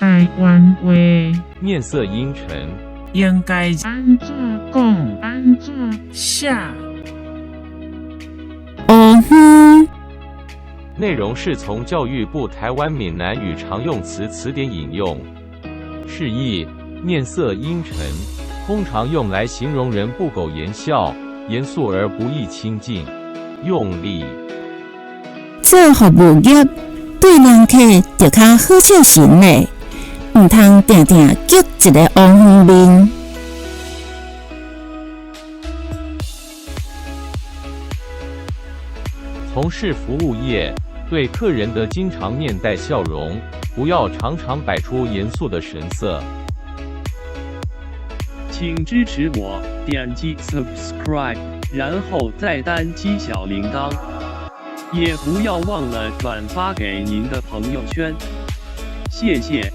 台湾话，面色阴沉，应该安怎讲？安怎写？哦哼，内容是从教育部台湾闽南语常用词词典引用，释义：面色阴沉，通常用来形容人不苟言笑、严肃而不易亲近。用例：做服务业对人客就较好笑神嘞，毋通定定激一个黄黄面。从事服务业，对客人的经常面带笑容，不要常常摆出严肃的神色。请支持我，点击 subscribe， 然后再单击小铃铛，也不要忘了转发给您的朋友圈，谢谢。